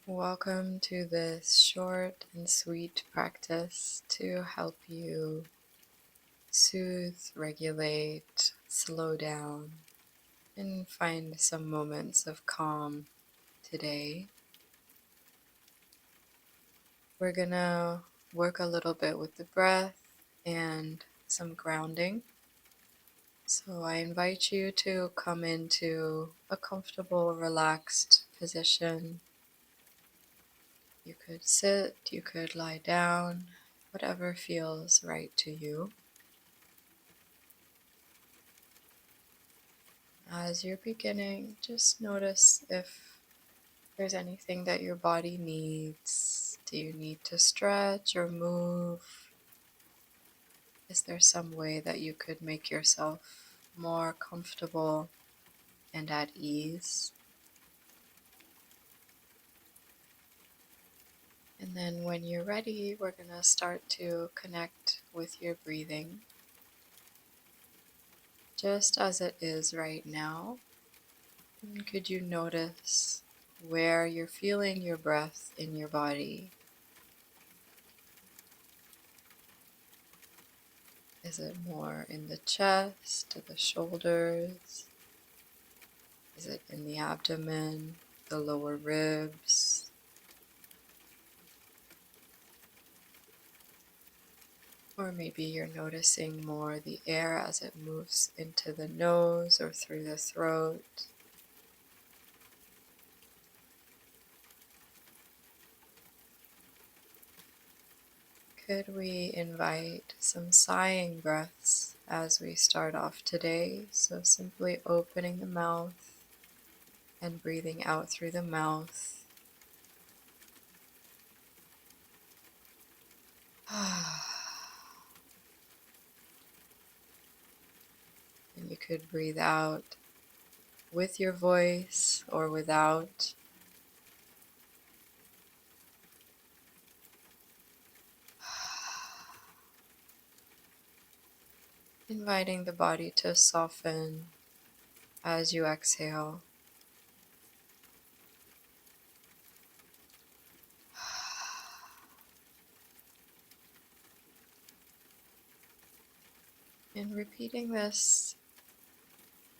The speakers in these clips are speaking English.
Welcome to this short and sweet practice to help you soothe, regulate, slow down, and find some moments of calm today. We're gonna work a little bit with the breath and some grounding. So I invite you to come into a comfortable, relaxed position. You could sit, you could lie down, whatever feels right to you. As you're beginning, just notice if there's anything that your body needs. Do you need to stretch or move? Is there some way that you could make yourself more comfortable and at ease? And then when you're ready, we're going to start to connect with your breathing just as it is right now. And could you notice where you're feeling your breath in your body? Is it more in the chest, the shoulders? Is it in the abdomen, the lower ribs? Or maybe you're noticing more the air as it moves into the nose or through the throat. Could we invite some sighing breaths as we start off today? So simply opening the mouth and breathing out through the mouth. And you could breathe out with your voice or without. Inviting the body to soften as you exhale. And repeating this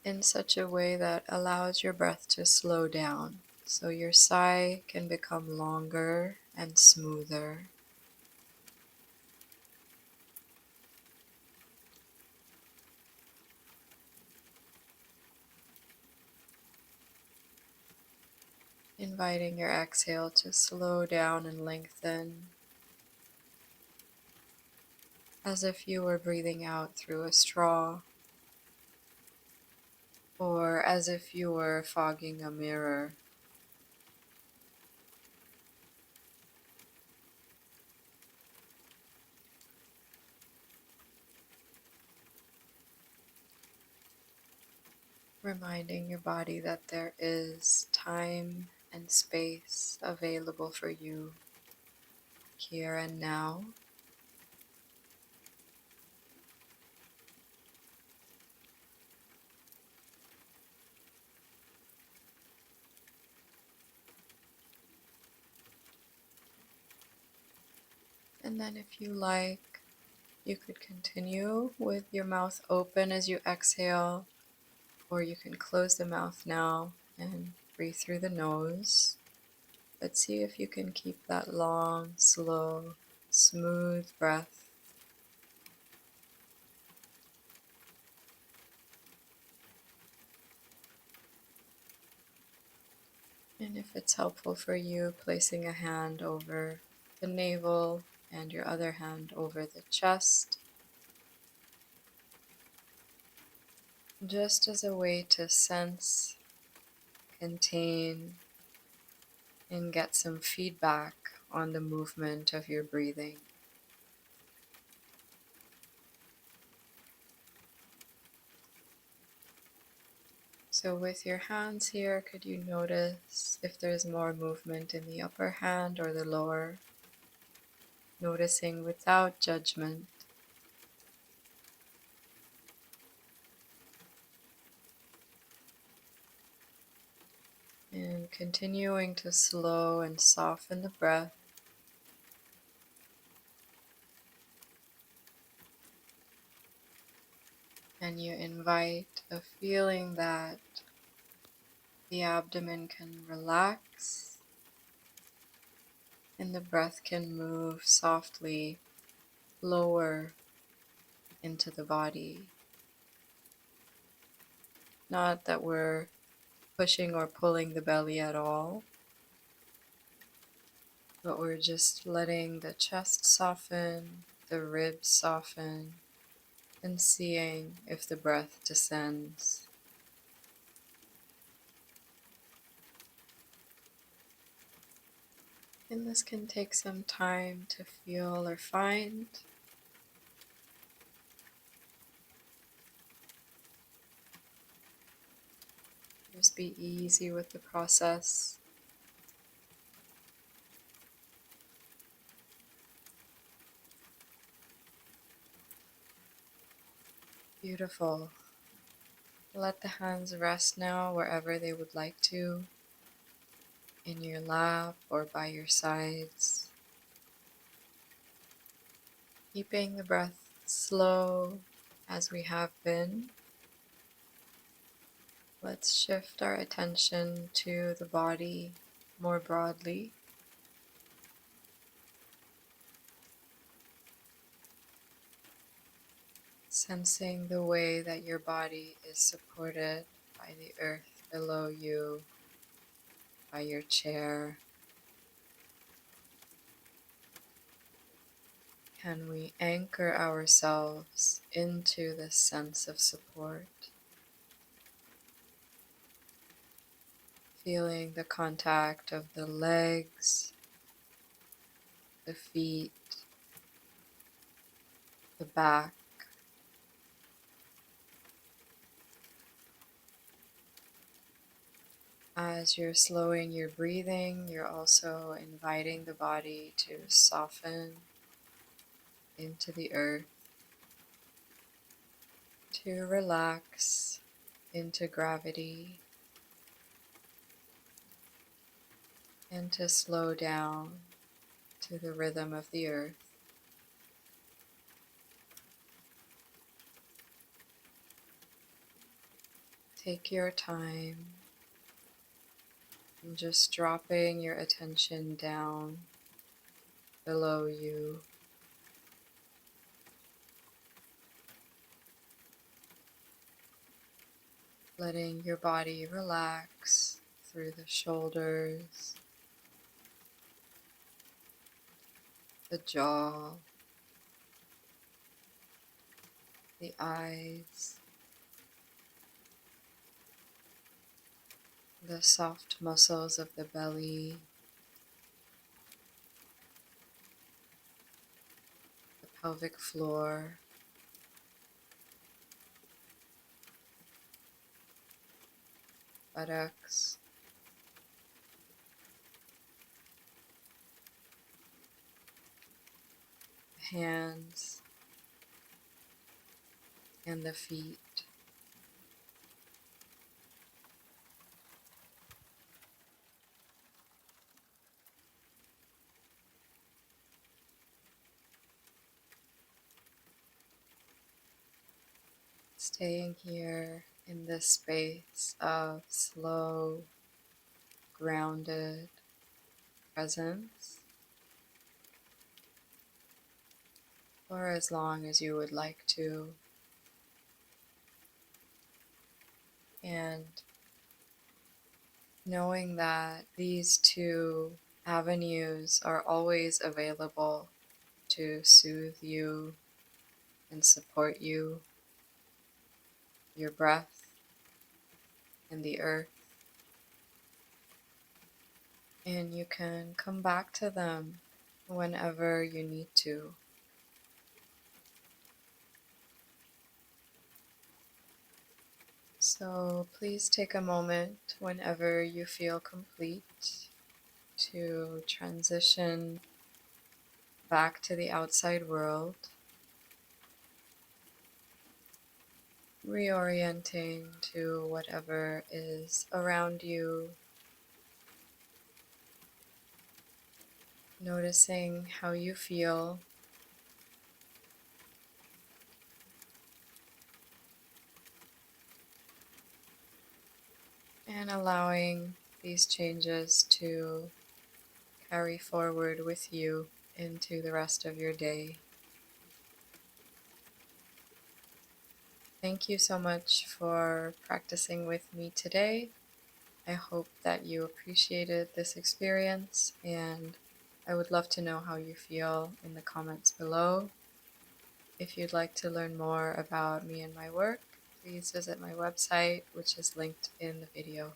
in such a way that allows your breath to slow down, so your sigh can become longer and smoother. Inviting your exhale to slow down and lengthen, as if you were breathing out through a straw, or as if you were fogging a mirror. Reminding your body that there is time and space available for you here and now. And then if you like, you could continue with your mouth open as you exhale, or you can close the mouth now and breathe through the nose. But see if you can keep that long, slow, smooth breath. And if it's helpful for you, placing a hand over the navel and your other hand over the chest, just as a way to sense, contain, and get some feedback on the movement of your breathing. So with your hands here, could you notice if there's more movement in the upper hand or the lower? Noticing without judgment. And continuing to slow and soften the breath. And you invite a feeling that the abdomen can relax and the breath can move softly lower into the body. Not that we're pushing or pulling the belly at all, but we're just letting the chest soften, the ribs soften, and seeing if the breath descends. And this can take some time to feel or find. Just be easy with the process. Beautiful. Let the hands rest now wherever they would like to, in your lap or by your sides. Keeping the breath slow as we have been. Let's shift our attention to the body more broadly. Sensing the way that your body is supported by the earth below you, by your chair. Can we anchor ourselves into this sense of support? Feeling the contact of the legs, the feet, the back. As you're slowing your breathing, you're also inviting the body to soften into the earth, to relax into gravity, and to slow down to the rhythm of the earth. Take your time and just dropping your attention down below you. Letting your body relax through the shoulders, the jaw, the eyes, the soft muscles of the belly, the pelvic floor, buttocks, the hands, and the feet. Staying here in this space of slow, grounded presence for as long as you would like to. And knowing that these two avenues are always available to soothe you and support you, your breath and the earth. And you can come back to them whenever you need to. So please take a moment whenever you feel complete to transition back to the outside world, reorienting to whatever is around you noticing how you feel, and allowing these changes to carry forward with you into the rest of your day. Thank you so much for practicing with me today. I hope that you appreciated this experience, and I would love to know how you feel in the comments below. If you'd like to learn more about me and my work, please visit my website, which is linked in the video.